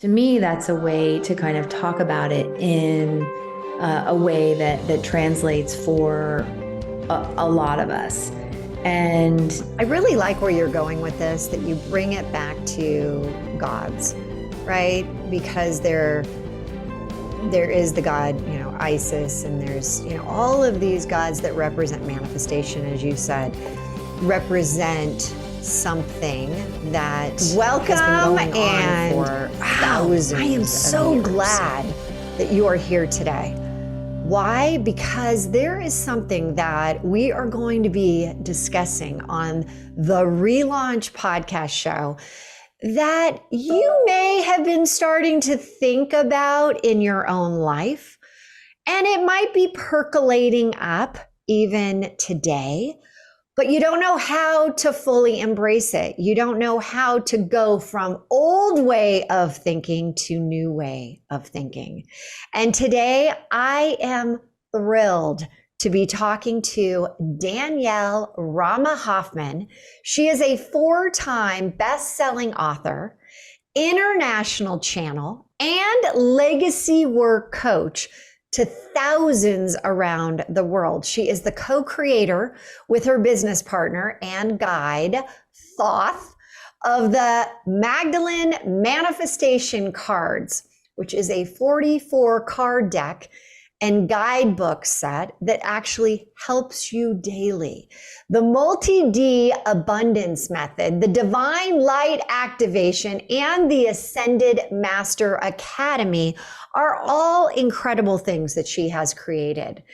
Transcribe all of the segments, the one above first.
To me, that's a way to kind of talk about it in a way that translates for a lot of us. And I really like where you're going with this, that you bring it back to gods, right? Because there is the god, Isis, and there's, all of these gods that represent manifestation, as you said, represent something that Welcome has been going and on for thousands. I am so years. glad that you are here today. Why? Because there is something that we are going to be discussing on the Relaunch podcast show that you may have been starting to think about in your own life. And it might be percolating up even today, but you don't know how to fully embrace it. You don't know how to go from old way of thinking to new way of thinking. And today I am thrilled to be talking to Danielle Rama Hoffman. She is a 4-time best-selling author, international channel, and legacy work coach to thousands around the world. She is the co-creator with her business partner and guide, Thoth, of the Magdalene Manifestation Cards, which is a 44 card deck and guidebook set that actually helps you daily. The multi-D abundance method, the divine light activation, and the Ascended Master Academy are all incredible things that she has created.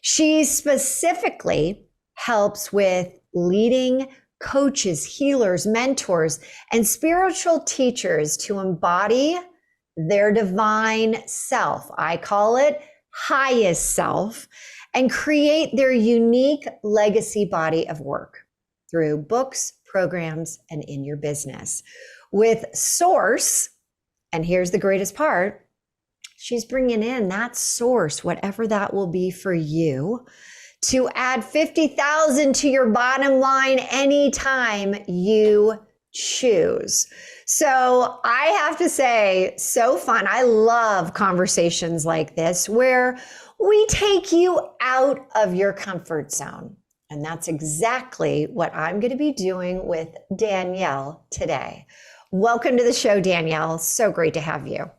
She specifically helps with leading coaches, healers, mentors, and spiritual teachers to embody their divine self. I call it highest self, and create their unique legacy body of work through books, programs, and in your business. With Source, and here's the greatest part, she's bringing in that source, whatever that will be for you, to add 50,000 to your bottom line anytime you choose. So I have to say, so fun. I love conversations like this where we take you out of your comfort zone. And that's exactly what I'm going to be doing with Danielle today. Welcome to the show, Danielle. So great to have you.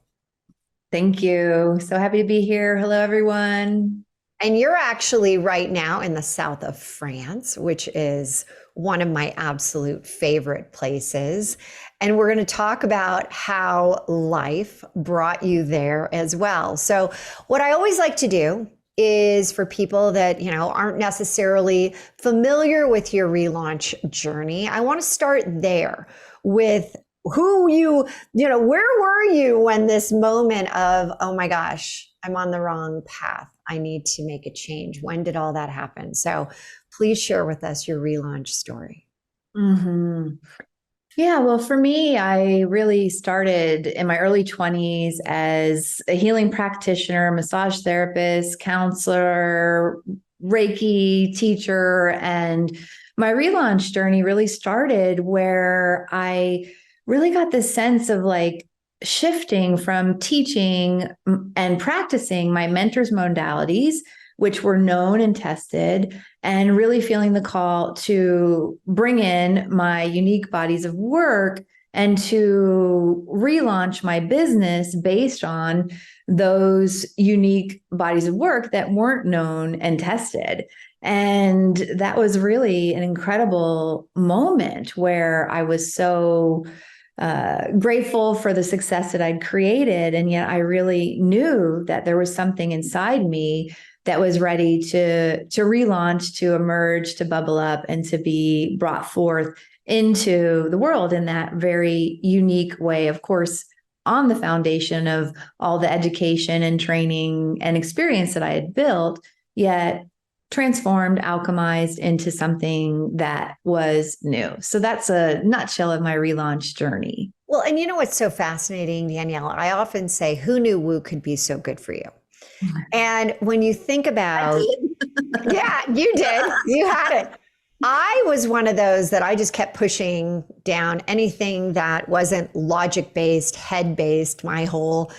thank you. So happy to be here. Hello, everyone. And you're actually right now in the south of France, which is one of my absolute favorite places. And we're going to talk about how life brought you there as well. So what I always like to do is for people that, aren't necessarily familiar with your relaunch journey, I want to start there with where were you when this moment of, oh my gosh, I'm on the wrong path. I need to make a change. When did all that happen? So please share with us your relaunch story. Mm-hmm. Yeah, well, for me, I really started in my early 20s as a healing practitioner, massage therapist, counselor, Reiki teacher. And my relaunch journey really started where I really got this sense of shifting from teaching and practicing my mentor's modalities, which were known and tested, and really feeling the call to bring in my unique bodies of work and to relaunch my business based on those unique bodies of work that weren't known and tested. And that was really an incredible moment where I was so grateful for the success that I'd created. And yet I really knew that there was something inside me that was ready to relaunch, to emerge, to bubble up, and to be brought forth into the world in that very unique way. Of course, on the foundation of all the education and training and experience that I had built, yet transformed, alchemized into something that was new. So that's a nutshell of my relaunch journey. Well, and you know what's so fascinating, Danielle? I often say, who knew woo could be so good for you? And when you think about, yeah, you did, you had it. I was one of those that I just kept pushing down anything that wasn't logic based, head based. My whole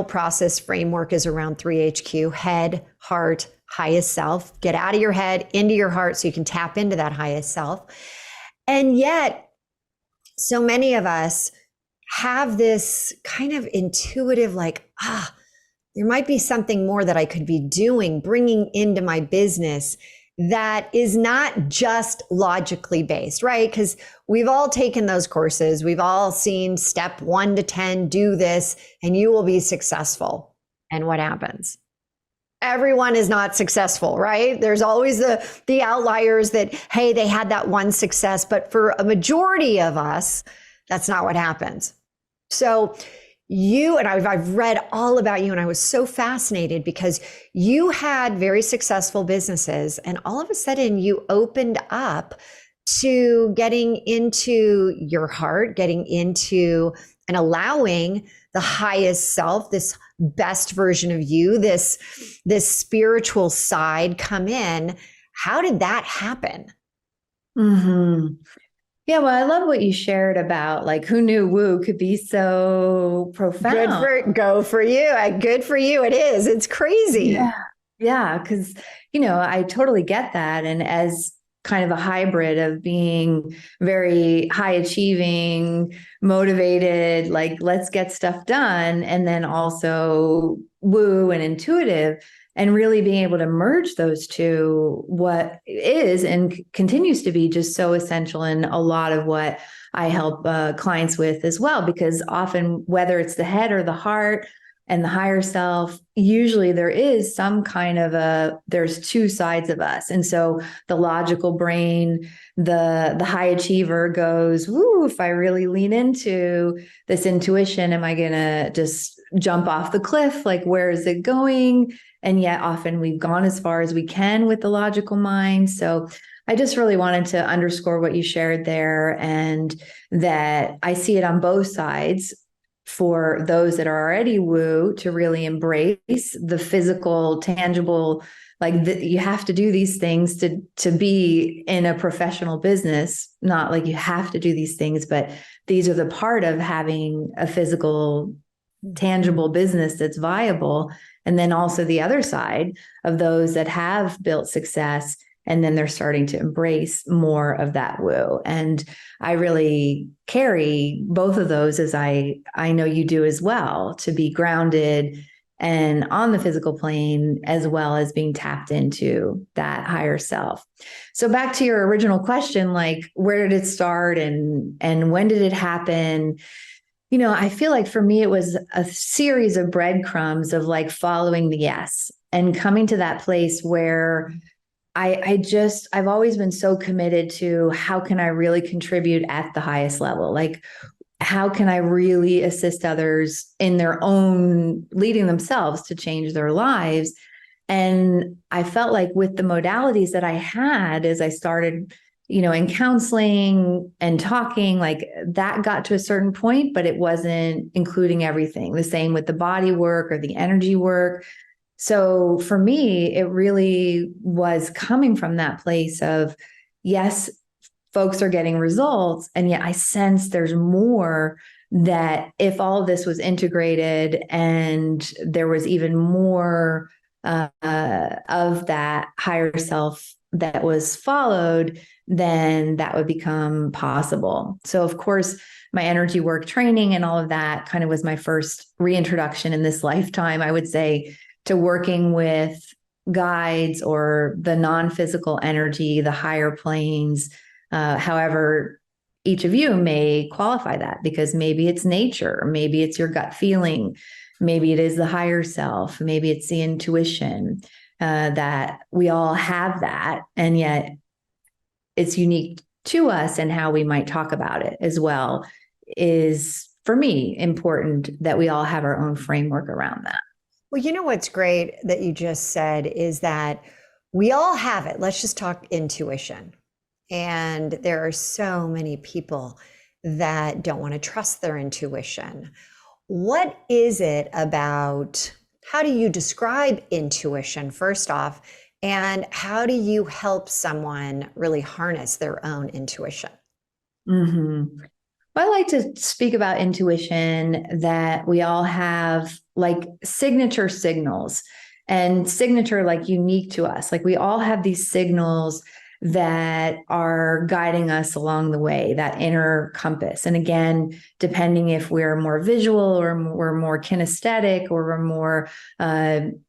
process framework is around 3HQ: head, heart, highest self. Get out of your head into your heart so you can tap into that highest self. And yet, so many of us have this kind of intuitive, like, there might be something more that I could be doing, bringing into my business that is not just logically based, right? Because we've all taken those courses. We've all seen step 1 to 10, do this, and you will be successful. And what happens? Everyone is not successful, right? There's always the outliers that, hey, they had that one success, but for a majority of us, that's not what happens. So you and I've read all about you, and I was so fascinated because you had very successful businesses, and all of a sudden you opened up to getting into your heart, getting into and allowing the highest self, this best version of you, this spiritual side come in. How did that happen? Mm-hmm. Yeah, well, I love what you shared about like who knew woo could be so profound. Go for you. Good for you. It is. It's crazy. Yeah. Yeah, because I totally get that. And as kind of a hybrid of being very high achieving, motivated, like let's get stuff done, and then also woo and intuitive, and really being able to merge those two, what is and continues to be just so essential in a lot of what I help clients with as well, because often whether it's the head or the heart and the higher self, usually there is some kind of there's two sides of us. And so the logical brain, the high achiever goes, woo, if I really lean into this intuition, am I going to just jump off the cliff? Like, where is it going? And yet often we've gone as far as we can with the logical mind. So I just really wanted to underscore what you shared there, and that I see it on both sides. For those that are already woo, to really embrace the physical, tangible, like you have to do these things to be in a professional business. Not like you have to do these things, but these are the part of having a physical, tangible business that's viable. And then also the other side of those that have built success, and then they're starting to embrace more of that woo. And I really carry both of those, as I know you do as well, to be grounded and on the physical plane, as well as being tapped into that higher self. So back to your original question, like where did it start and when did it happen? I feel like for me, it was a series of breadcrumbs of like following the yes and coming to that place where I've always been so committed to how can I really contribute at the highest level? Like, how can I really assist others in their own leading themselves to change their lives? And I felt like with the modalities that I had, as I started, in counseling and talking, like that got to a certain point, but it wasn't including everything. The same with the body work or the energy work. So for me, it really was coming from that place of, yes, folks are getting results. And yet I sense there's more, that if all of this was integrated and there was even more of that higher self that was followed, then that would become possible. So of course, my energy work training and all of that kind of was my first reintroduction in this lifetime, I would say, to working with guides or the non-physical energy, the higher planes, however each of you may qualify that, because maybe it's nature, maybe it's your gut feeling, maybe it is the higher self, maybe it's the intuition, that we all have that, and yet it's unique to us, and how we might talk about it as well is, for me, important that we all have our own framework around that. Well, what's great that you just said is that we all have it. Let's just talk intuition. And there are so many people that don't want to trust their intuition. What is it about? How do you describe intuition, first off? And how do you help someone really harness their own intuition? Hmm. I like to speak about intuition, that we all have like signature signals, and signature like unique to us. Like we all have these signals that are guiding us along the way, that inner compass. And again, depending if we're more visual or we're more kinesthetic or we're more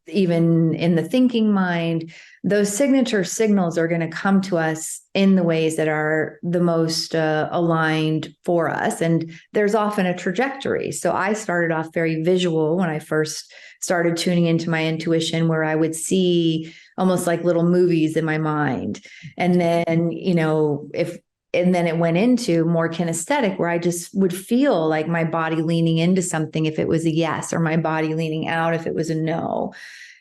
even in the thinking mind, those signature signals are going to come to us in the ways that are the most aligned for us. And there's often a trajectory. So I started off very visual when I first started tuning into my intuition, where I would see almost like little movies in my mind. And then, and then it went into more kinesthetic, where I just would feel like my body leaning into something if it was a yes, or my body leaning out if it was a no.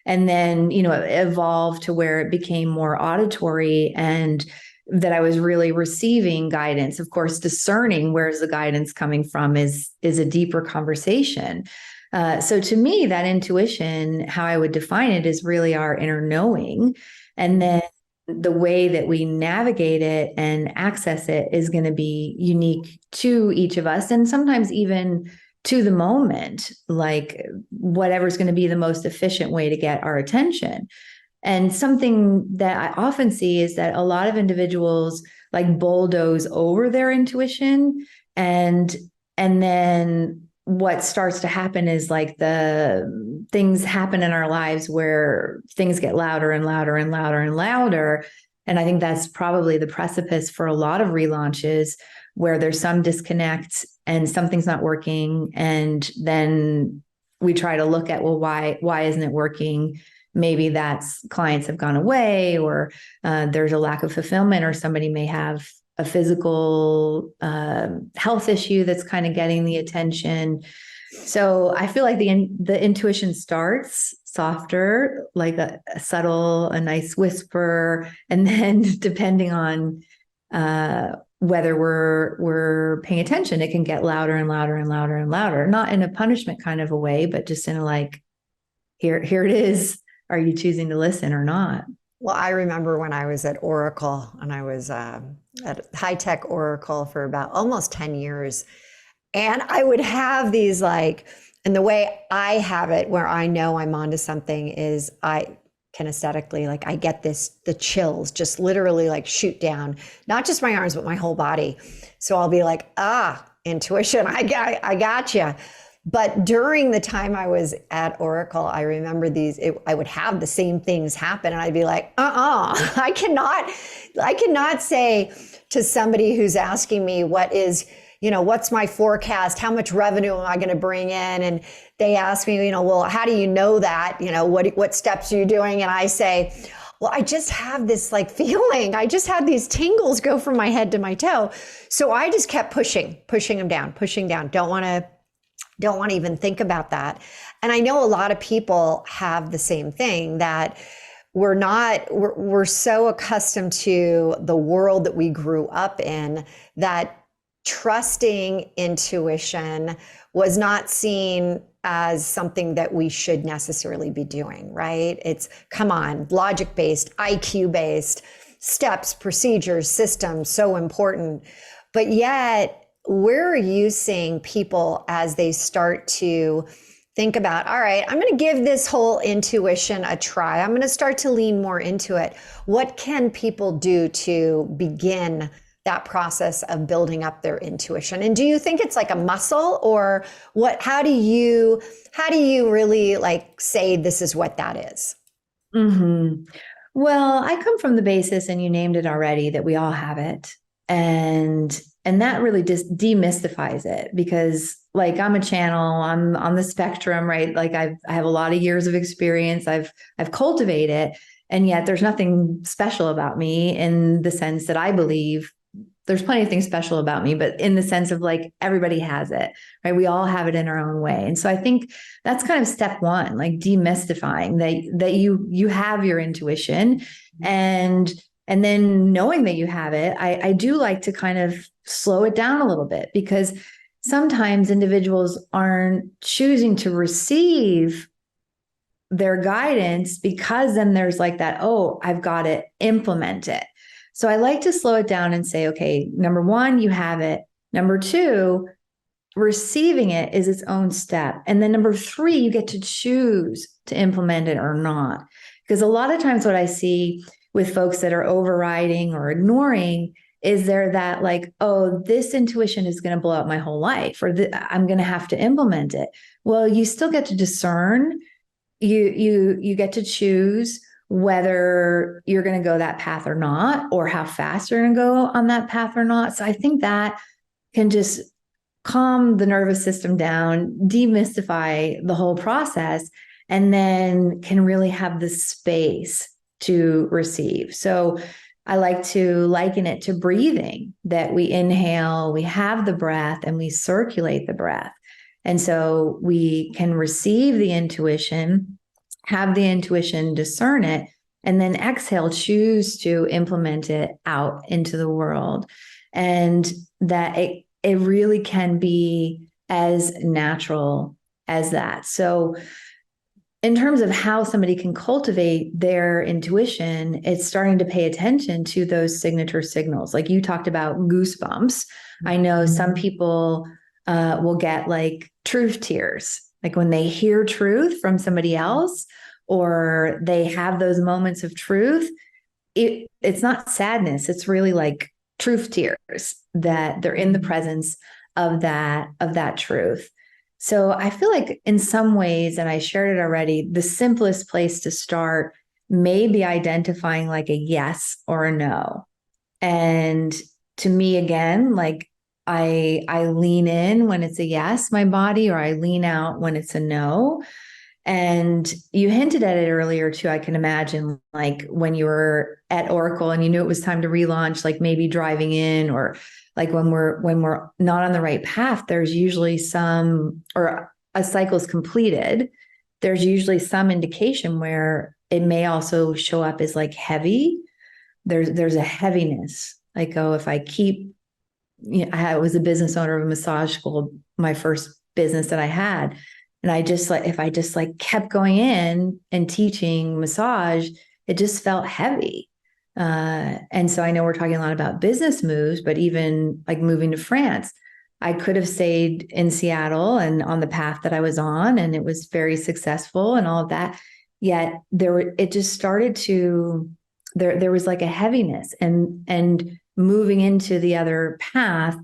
And then, it evolved to where it became more auditory, and that I was really receiving guidance. Of course, discerning where's the guidance coming from is a deeper conversation. So to me, that intuition, how I would define it, is really our inner knowing. And then the way that we navigate it and access it is going to be unique to each of us, and sometimes even to the moment, like whatever's going to be the most efficient way to get our attention. And something that I often see is that a lot of individuals like bulldoze over their intuition, and then what starts to happen is like the things happen in our lives where things get louder and louder and louder and louder. And I think that's probably the precipice for a lot of relaunches, where there's some disconnect and something's not working. And then we try to look at, well, why isn't it working? Maybe that's clients have gone away, or there's a lack of fulfillment, or somebody may have a physical health issue that's kind of getting the attention. So I feel like the intuition starts softer, like a subtle, a nice whisper, and then depending on whether we're paying attention, it can get louder and louder and louder and louder. Not in a punishment kind of a way, but just in a like, here it is. Are you choosing to listen or not? Well, I remember when I was at Oracle, and I was at high tech Oracle for about almost 10 years. And I would have these and the way I have it where I know I'm onto something is I kinesthetically, like I get the chills just literally like shoot down, not just my arms, but my whole body. So I'll be like, intuition, I got you. But during the time I was at Oracle, I remember I would have the same things happen, and I'd be like, I cannot say to somebody who's asking me what's my forecast? How much revenue am I going to bring in? And they ask me, well, how do you know that? What steps are you doing? And I say, well, I just have this feeling. I just had these tingles go from my head to my toe. So I just kept pushing them down, pushing down. Don't want to even think about that. And I know a lot of people have the same thing, that we're so accustomed to the world that we grew up in that trusting intuition was not seen as something that we should necessarily be doing, right? It's, come on, logic-based, IQ-based, steps, procedures, systems, so important. But yet, where are you seeing people as they start to think about, all right, I'm going to give this whole intuition a try. I'm going to start to lean more into it. What can people do to begin that process of building up their intuition? And do you think it's like a muscle, or how do you really say this is what that is? Mm-hmm. Well, I come from the basis, and you named it already, that we all have it. And that really just demystifies it, because I'm a channel, I'm on the spectrum, right? I have a lot of years of experience. I've cultivated it, and yet there's nothing special about me, in the sense that I believe there's plenty of things special about me, but in the sense of everybody has it, right? We all have it in our own way. And so I think that's kind of step one, demystifying that you have your intuition, and then knowing that you have it. I do like to kind of slow it down a little bit, because sometimes individuals aren't choosing to receive their guidance, because then there's like that, oh, I've got to implement it. So I like to slow it down and say, okay, number one, you have it. Number two, receiving it is its own step. And then number three, you get to choose to implement it or not. Because a lot of times what I see with folks that are overriding or ignoring is there that like, oh, this intuition is going to blow up my whole life, or I'm going to have to implement it. Well, you still get to discern. You get to choose whether you're going to go that path or not, or how fast you're going to go on that path or not. So I think that can just calm the nervous system down, demystify the whole process, and then can really have the space to receive. So I like to liken it to breathing, that we inhale, we have the breath, and we circulate the breath. And so we can receive the intuition, have the intuition, discern it, and then exhale, choose to implement it out into the world. And that it really can be as natural as that. So in terms of how somebody can cultivate their intuition, it's starting to pay attention to those signature signals. Like you talked about goosebumps. I know some people will get like truth tears, like when they hear truth from somebody else, or they have those moments of truth. It's not sadness. It's really like truth tears, that they're in the presence of that truth. So I feel like in some ways, and I shared it already, the simplest place to start may be identifying like a yes or a no. And to me, again, like I lean in when it's a yes, my body, or I lean out when it's a no. And you hinted at it earlier too. I can imagine like when you were at Oracle and you knew it was time to relaunch, like maybe driving in, or like when we're not on the right path, there's usually some, or a cycle is completed, there's usually some indication where it may also show up as like heavy. There's a heaviness. Like, oh, if I keep, I was a business owner of a massage school, my first business that I had. And if I just like kept going in and teaching massage, it just felt heavy. And so I know we're talking a lot about business moves, but even like moving to France, I could have stayed in Seattle and on the path that I was on, and it was very successful and all of that. Yet it just started to, there was like a heaviness, and moving into the other path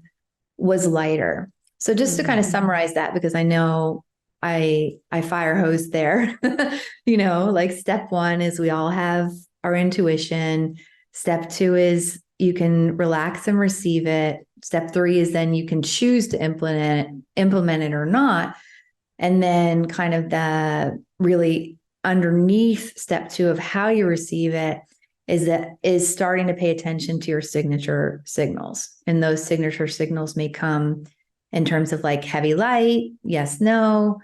was lighter. So just to kind of summarize that, because I know I fire hose there, like step one is we all have our intuition. Step two is you can relax and receive it. Step three is then you can choose to implement it or not. And then kind of the really underneath step two of how you receive it is starting to pay attention to your signature signals. And those signature signals may come in terms of like heavy light, yes, no,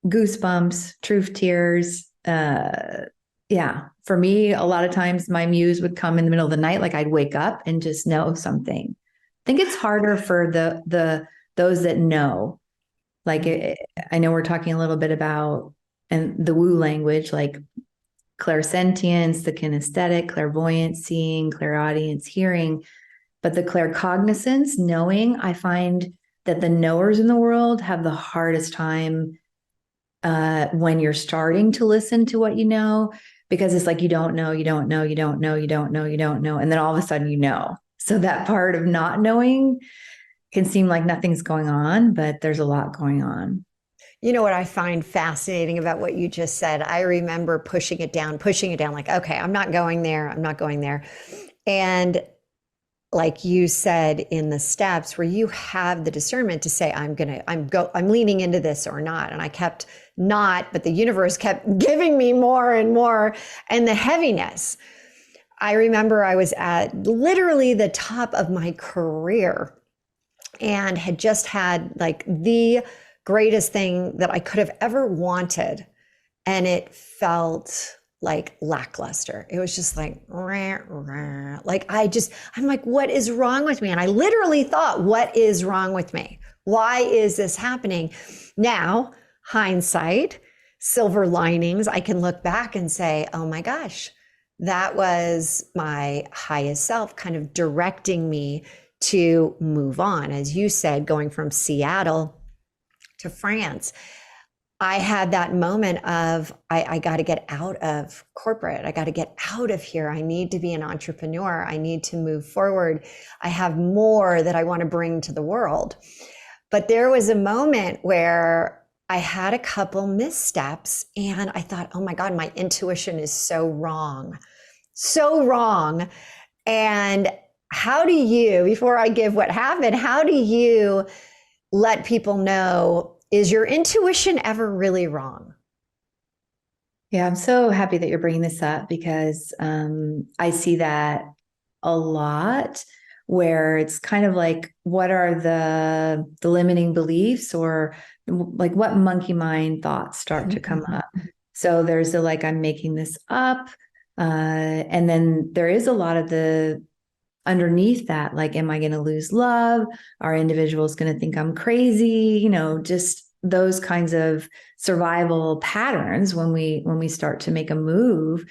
goosebumps, truth tears. For me, a lot of times my muse would come in the middle of the night, like I'd wake up and just know something. I think it's harder for those that know. Like I know we're talking a little bit about and the woo language, like clairsentience, the kinesthetic, clairvoyant, seeing, clairaudience, hearing, but the claircognizance, knowing, I find that the knowers in the world have the hardest time when you're starting to listen to what you know, because it's like you don't know, you don't know, you don't know, you don't know, you don't know, and then all of a sudden you know. So that part of not knowing can seem like nothing's going on, but there's a lot going on. You know what I find fascinating about what you just said? I remember pushing it down, like, okay, I'm not going there. I'm not going there. And like you said in the steps where you have the discernment to say, I'm leaning into this or not. And I kept not, but the universe kept giving me more and more. And the heaviness. I remember I was at literally the top of my career and had just had like the greatest thing that I could have ever wanted. And it felt like lackluster. It was just like, rah, rah. I'm like, what is wrong with me? And I literally thought, what is wrong with me? Why is this happening? Now, hindsight, silver linings. I can look back and say, oh my gosh, that was my highest self kind of directing me to move on. As you said, going from Seattle to France, I had that moment of, I got to get out of corporate. I got to get out of here. I need to be an entrepreneur. I need to move forward. I have more that I want to bring to the world. But there was a moment where I had a couple missteps and I thought, oh my God, my intuition is so wrong. So wrong. And how do you, before I give what happened, how do you let people know, is your intuition ever really wrong? Yeah, I'm so happy that you're bringing this up because I see that a lot where it's kind of like, what are the limiting beliefs, or like what monkey mind thoughts start to come up? So there's the, like, I'm making this up. And then there is a lot of the underneath that, like, am I going to lose love? Are individuals going to think I'm crazy? Just those kinds of survival patterns when we start to make a move.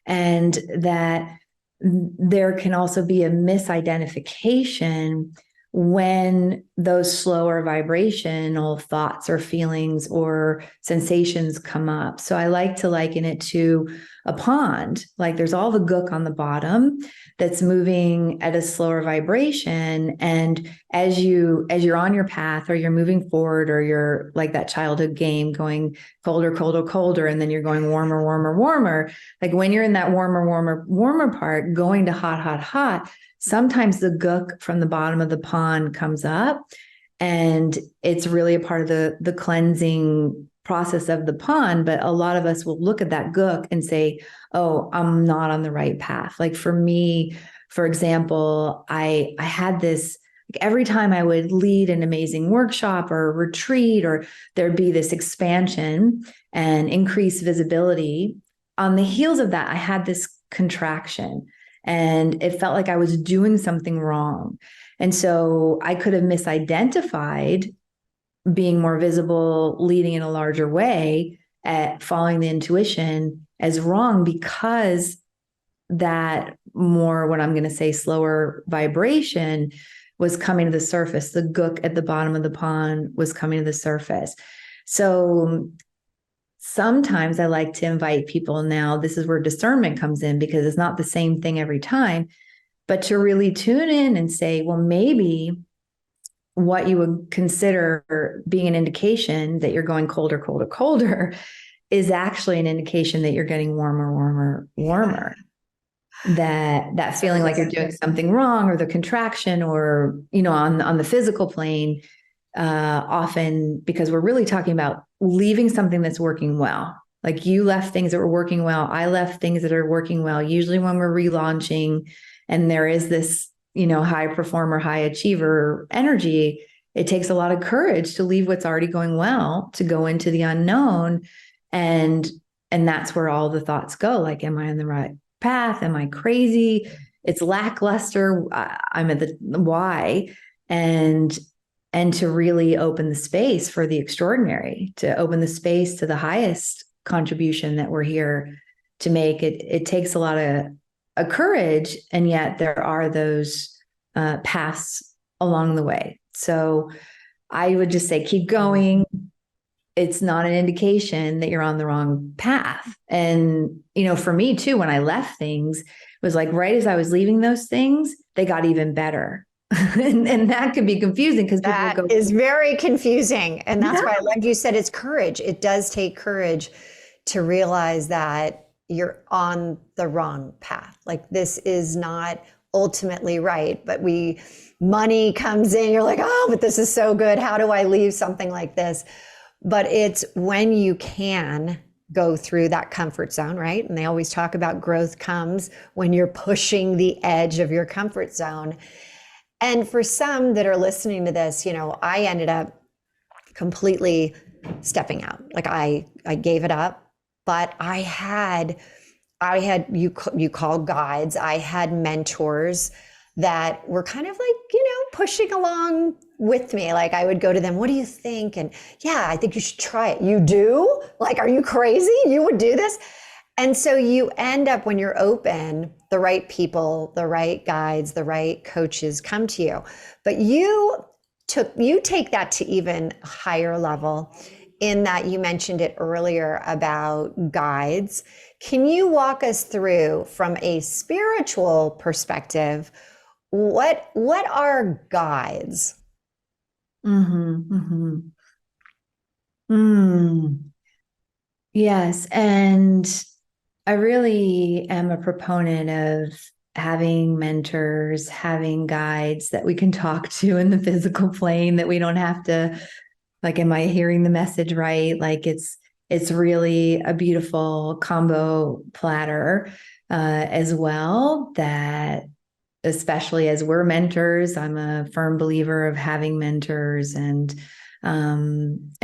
And that there can also be a misidentification when those slower vibrational thoughts or feelings or sensations come up. So I like to liken it to a pond. Like, there's all the gook on the bottom that's moving at a slower vibration. And as you're on your path, or you're moving forward, or you're like that childhood game going colder, colder, colder, and then you're going warmer, warmer, warmer. Like, when you're in that warmer, warmer, warmer part, going to hot, hot, hot, sometimes the gook from the bottom of the pond comes up, and it's really a part of the cleansing process of the pond. But a lot of us will look at that gook and say, oh, I'm not on the right path. Like, for me, for example, I had this, like, every time I would lead an amazing workshop or a retreat, or there'd be this expansion and increased visibility, on the heels of that, I had this contraction. And it felt like I was doing something wrong. And so I could have misidentified being more visible, leading in a larger way, at following the intuition, as wrong, because that more, what I'm going to say, slower vibration was coming to the surface. The gook at the bottom of the pond was coming to the surface. So sometimes I like to invite people, now this is where discernment comes in, because it's not the same thing every time, but to really tune in and say, well, maybe what you would consider being an indication that you're going colder, colder, colder is actually an indication that you're getting warmer, warmer, warmer. That feeling like you're doing something wrong, or the contraction, or, on the physical plane, often, because we're really talking about leaving something that's working well. Like, you left things that were working well. I left things that are working well. Usually when we're relaunching and there is this, high performer, high achiever energy, it takes a lot of courage to leave what's already going well, to go into the unknown. And that's where all the thoughts go. Like, am I on the right path? Am I crazy? It's lackluster. I'm at the why. And to really open the space for the extraordinary, to open the space to the highest contribution that we're here to make. It takes a lot of courage, and yet there are those paths along the way. So I would just say, keep going. It's not an indication that you're on the wrong path. And, for me too, when I left things, it was like, right as I was leaving those things, they got even better. and that could be confusing, because that is very confusing. And that's why, like you said, it's courage. It does take courage to realize that you're on the wrong path. Like, this is not ultimately right, but money comes in, you're like, oh, but this is so good. How do I leave something like this? But it's when you can go through that comfort zone, right? And they always talk about growth comes when you're pushing the edge of your comfort zone. And for some that are listening to this, I ended up completely stepping out. Like, I gave it up, but I had you call guides. I had mentors that were kind of like, pushing along with me. Like I would go to them, what do you think? And yeah, I think you should try it. You do? Like, are you crazy? You would do this? And so you end up, when you're open, the right people, the right guides, the right coaches come to you. But you take that to even higher level, in that you mentioned it earlier about guides. Can you walk us through, from a spiritual perspective, what are guides? Mm-hmm, mm-hmm. Mm. Yes. And I really am a proponent of having mentors, having guides that we can talk to in the physical plane, that we don't have to, like, am I hearing the message right? Like it's really a beautiful combo platter as well, that especially as we're mentors, I'm a firm believer of having mentors. And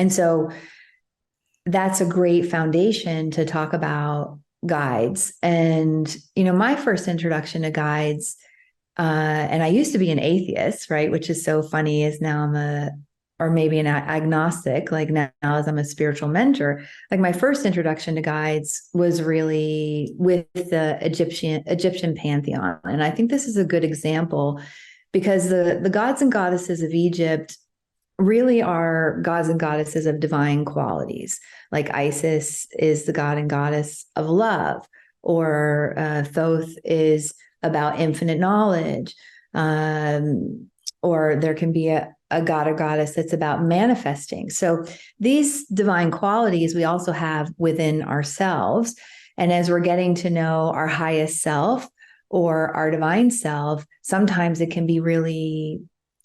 so that's a great foundation to talk about guides. And, my first introduction to guides, and I used to be an atheist, right? Which is so funny, is now or maybe an agnostic, like now as I'm a spiritual mentor. Like my first introduction to guides was really with the Egyptian pantheon. And I think this is a good example, because the gods and goddesses of Egypt really are gods and goddesses of divine qualities. Like Isis is the god and goddess of love, or Thoth is about infinite knowledge. Or there can be a god or goddess that's about manifesting. So these divine qualities we also have within ourselves. And as we're getting to know our highest self or our divine self, sometimes it can be really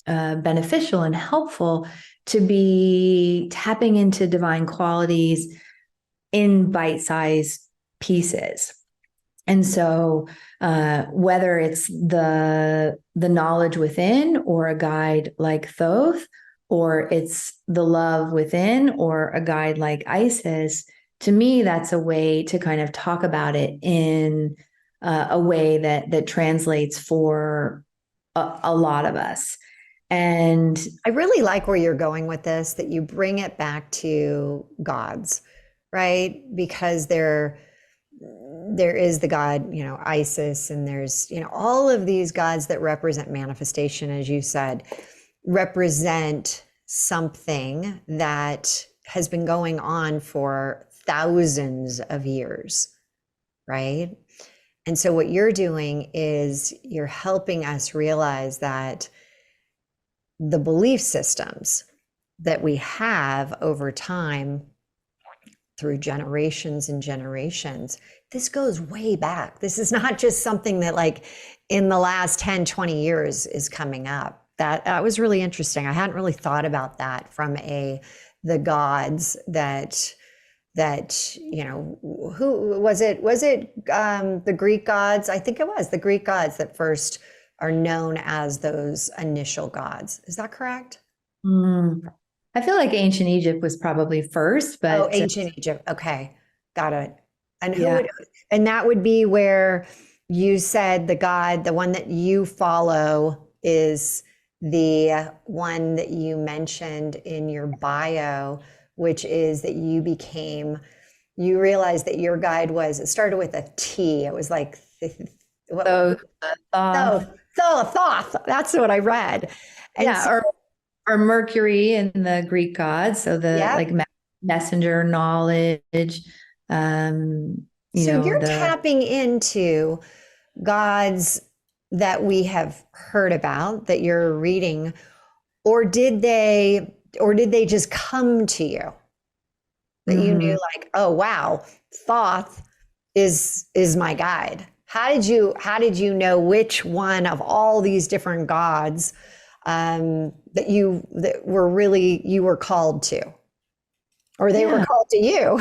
beneficial and helpful to be tapping into divine qualities in bite-sized pieces. And so whether it's the knowledge within, or a guide like Thoth, or it's the love within, or a guide like Isis, to me, that's a way to kind of talk about it in a way that translates for a lot of us. And I really like where you're going with this, that you bring it back to gods, right? Because there is the god, Isis, and there's, all of these gods that represent manifestation, as you said, represent something that has been going on for thousands of years, right? And so what you're doing is you're helping us realize that the belief systems that we have over time, through generations and generations, this goes way back. This is not just something that, like, in the last 10, 20 years is coming up. That was really interesting. I hadn't really thought about that from the gods that who was it? Was it the Greek gods? I think it was the Greek gods that first are known as those initial gods. Is that correct? I feel like ancient Egypt was probably first, but ancient Egypt. Okay, got it. And yeah. and that would be where you said the god, the one that you follow, is the one that you mentioned in your bio, which is that you realized that your guide it started with a T. It was like, Thoth. That's what I read. And yeah, or Mercury in the Greek gods. So like messenger, knowledge. You're tapping into gods that we have heard about, that you're reading, or did they just come to you? That you knew, like, oh wow, Thoth is my guide. How did you know which one of all these different gods that you were called to, or they were called to you?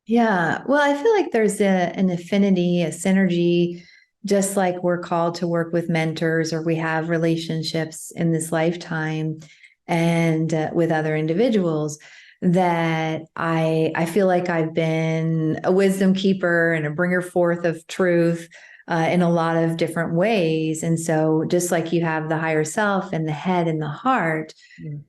Yeah. Well, I feel like there's an affinity, a synergy, just like we're called to work with mentors, or we have relationships in this lifetime and with other individuals, that I feel like I've been a wisdom keeper and a bringer forth of truth in a lot of different ways. And so just like you have the higher self and the head and the heart,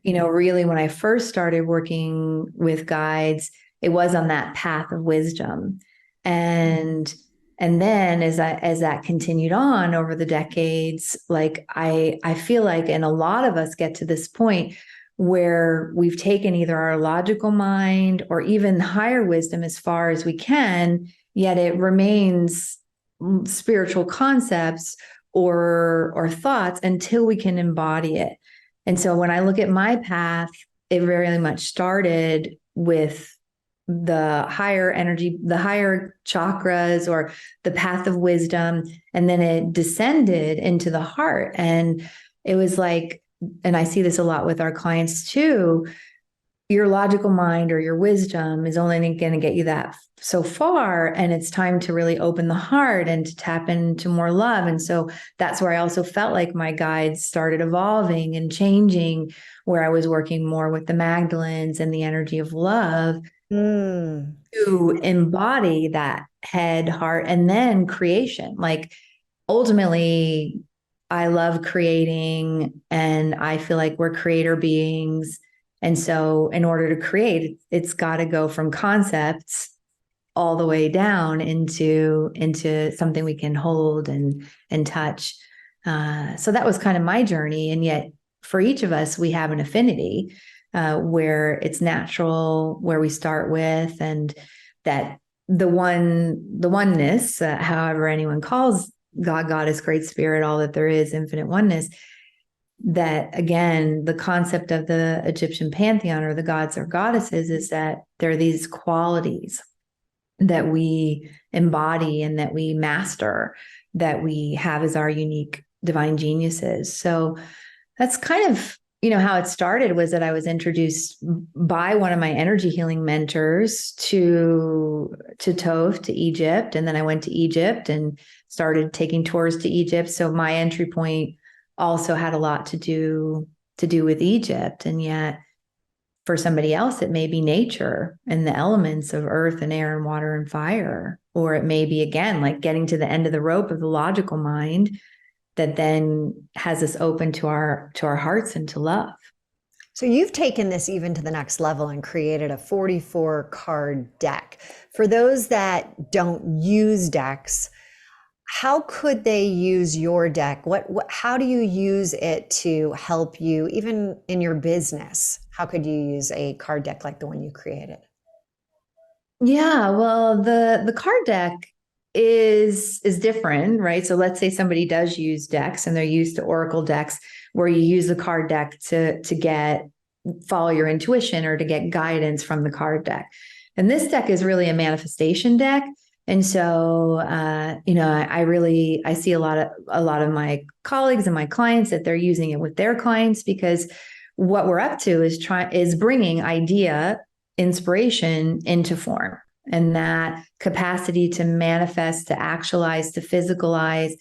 really when I first started working with guides, it was on that path of wisdom. And then as that continued on over the decades, like I feel like, and a lot of us get to this point where we've taken either our logical mind or even higher wisdom as far as we can, yet it remains spiritual concepts or thoughts until we can embody it. And so when I look at my path, it very much started with the higher energy, the higher chakras, or the path of wisdom. And then it descended into the heart. And it was like, and I see this a lot with our clients too, your logical mind or your wisdom is only going to get you that so far. And it's time to really open the heart and to tap into more love. And so that's where I also felt like my guides started evolving and changing, where I was working more with the Magdalens and the energy of love to embody that head, heart, and then creation. Like ultimately, I love creating, and I feel like we're creator beings. And so in order to create, it's got to go from concepts all the way down into something we can hold and touch. So that was kind of my journey. And yet for each of us, we have an affinity where it's natural, where we start with, and that the oneness, however anyone calls God, Goddess, Great Spirit, all that there is, infinite oneness, that again, the concept of the Egyptian pantheon or the gods or goddesses is that there are these qualities that we embody and that we master, that we have as our unique divine geniuses. So that's kind of, how it started, was that I was introduced by one of my energy healing mentors to Toph, to Egypt. And then I went to Egypt and started taking tours to Egypt. So my entry point also had a lot to do with Egypt. And yet for somebody else, it may be nature and the elements of earth and air and water and fire. Or it may be, again, like getting to the end of the rope of the logical mind that then has us open to our hearts and to love. So you've taken this even to the next level and created a 44 card deck. For those that don't use decks, how could they use your deck? How do you use it to help you even in your business? How could you use a card deck like the one you created? Yeah, well, the card deck is different, right? So let's say somebody does use decks and they're used to Oracle decks, where you use the card deck to follow your intuition or to get guidance from the card deck. And this deck is really a manifestation deck. And so, I see a lot of my colleagues and my clients that they're using it with their clients, because what we're up to is bringing idea, inspiration into form. And that capacity to manifest, to actualize, to physicalize,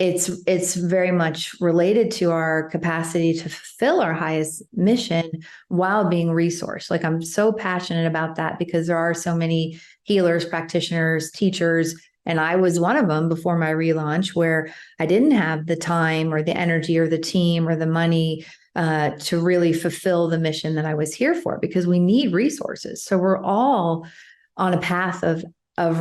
it's very much related to our capacity to fulfill our highest mission while being resourced. Like, I'm so passionate about that because there are so many healers, practitioners, teachers, and I was one of them before my relaunch, where I didn't have the time or the energy or the team or the money to really fulfill the mission that I was here for, because we need resources. So we're all on a path of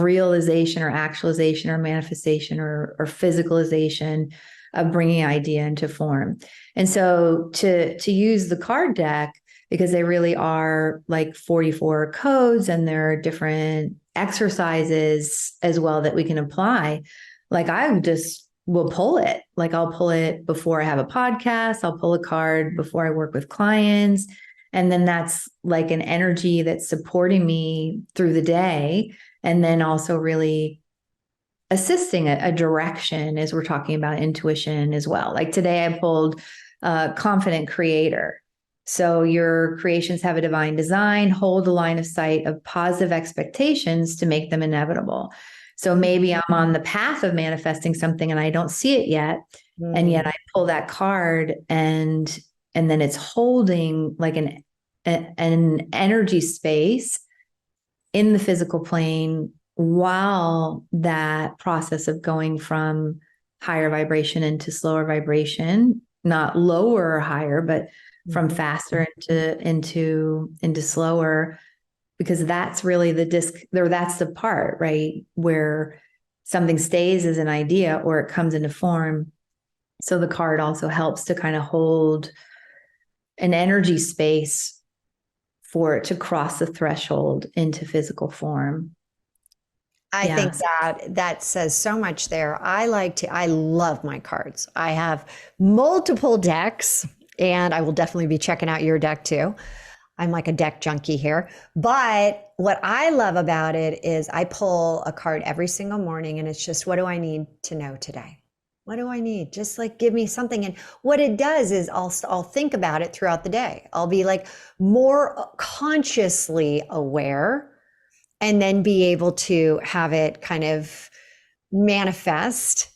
realization or actualization or manifestation or physicalization of bringing idea into form. And so to use the card deck, because they really are like 44 codes, and there are different exercises as well that we can apply. Like, I just will pull it. Like, I'll pull it before I have a podcast. I'll pull a card before I work with clients. And then that's like an energy that's supporting me through the day. And then also really assisting a direction as we're talking about intuition as well. Like today I pulled confident creator. So your creations have a divine design, hold a line of sight of positive expectations to make them inevitable. So maybe I'm on the path of manifesting something and I don't see it yet. And yet I pull that card and then it's holding like an energy space in the physical plane while that process of going from higher vibration into slower vibration, not lower or higher, but from faster into slower, because that's really the disc, or that's the part, right, where something stays as an idea or it comes into form. So the card also helps to kind of hold an energy space for it to cross the threshold into physical form. I think that says so much there. I love my cards. I have multiple decks, and I will definitely be checking out your deck too. I'm like a deck junkie here. But what I love about it is I pull a card every single morning, and it's just, what do I need to know today? What do I need? Just like give me something. And what it does is I'll think about it throughout the day. I'll be like more consciously aware, and then be able to have it kind of manifest.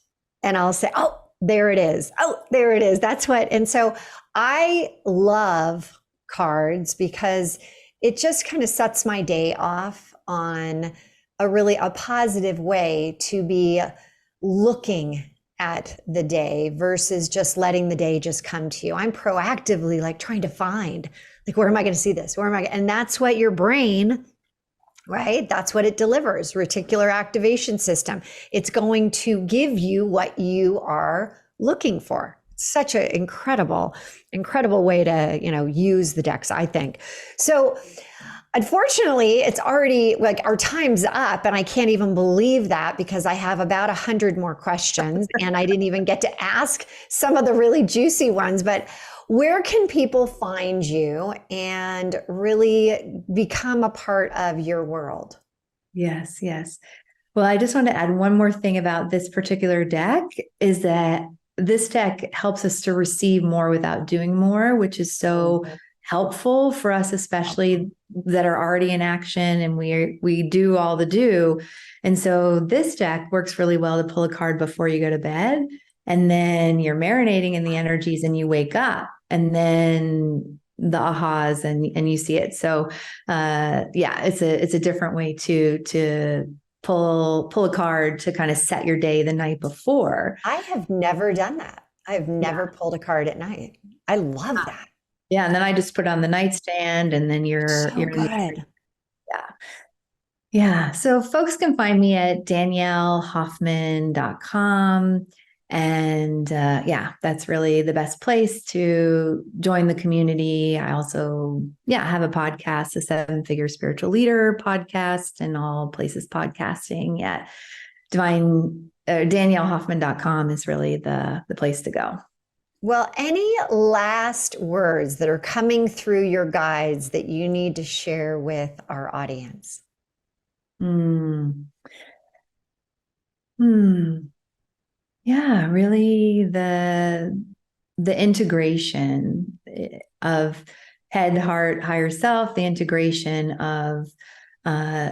And I'll say, oh, there it is. Oh, there it is. That's what. And so I love cards because it just kind of sets my day off on a positive way to be looking at the day versus just letting the day just come to you. I'm proactively like trying to find, like, where am I going to see this? Where am I? And that's what your brain, right? That's what it delivers. Reticular activation system. It's going to give you what you are looking for. Such an incredible way to, use the decks, I think. So unfortunately, it's already like our time's up, and I can't even believe that because I have about 100 more questions and I didn't even get to ask some of the really juicy ones. But where can people find you and really become a part of your world? Yes. Well, I just want to add one more thing about this particular deck is that this deck helps us to receive more without doing more, which is so helpful for us, especially that are already in action and we do all the do. And so this deck works really well to pull a card before you go to bed, and then you're marinating in the energies and you wake up, and then the ahas and you see it. So it's a different way to pull a card to kind of set your day the night before. I have never done that. I've never pulled a card at night. I love that. Yeah, and then I just put it on the nightstand, and then you're good. Yeah. So folks can find me at daniellehoffman.com. And that's really the best place to join the community. I also, have a podcast, the 7-Figure Spiritual Leader podcast, and all places podcasting at daniellehoffman.com is really the place to go. Well, any last words that are coming through your guides that you need to share with our audience? Yeah, really the integration of head, heart, higher self, the integration of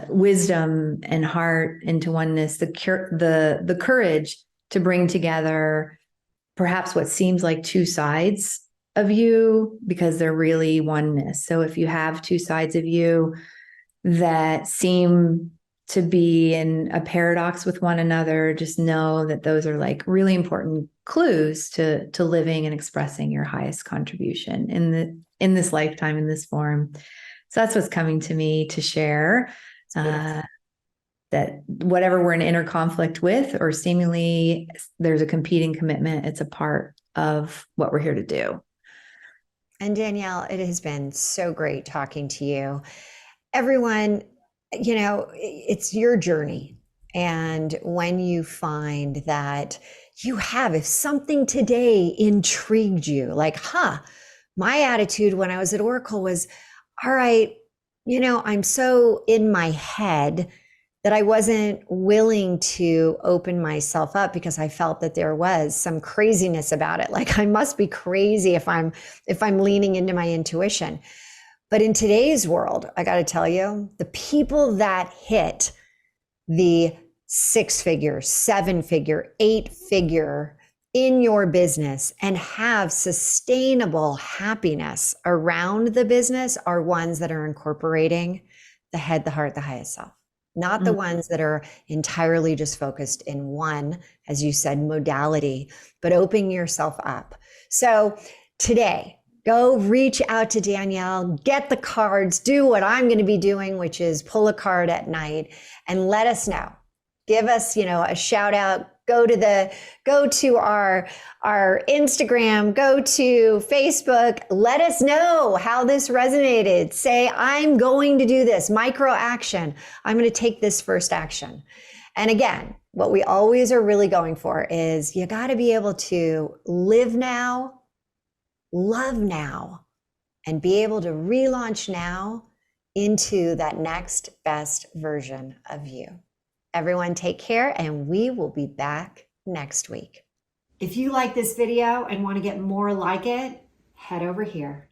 wisdom and heart into oneness, the courage to bring together perhaps what seems like two sides of you, because they're really oneness. So if you have two sides of you that seem to be in a paradox with one another, just know that those are like really important clues to living and expressing your highest contribution in this lifetime, in this form. So that's what's coming to me to share, that whatever we're in inner conflict with, or seemingly there's a competing commitment, it's a part of what we're here to do. And Danielle, it has been so great talking to you. Everyone, it's your journey. And when you find that if something today intrigued you, like, my attitude when I was at Oracle was, all right, I'm so in my head that I wasn't willing to open myself up because I felt that there was some craziness about it. Like, I must be crazy if I'm leaning into my intuition. But in today's world, I got to tell you, the people that hit the 6-figure, 7-figure, 8-figure in your business and have sustainable happiness around the business are ones that are incorporating the head, the heart, the highest self. not the ones that are entirely just focused in one, as you said, modality, but opening yourself up. So today, go reach out to Danielle, get the cards, do what I'm going to be doing, which is pull a card at night, and let us know. Give us, a shout out. Go to our Instagram, go to Facebook. Let us know how this resonated. Say, I'm going to do this micro action. I'm going to take this first action. And again, what we always are really going for is you got to be able to live now, love now, and be able to relaunch now into that next best version of you. Everyone take care, and we will be back next week. If you like this video and want to get more like it, head over here.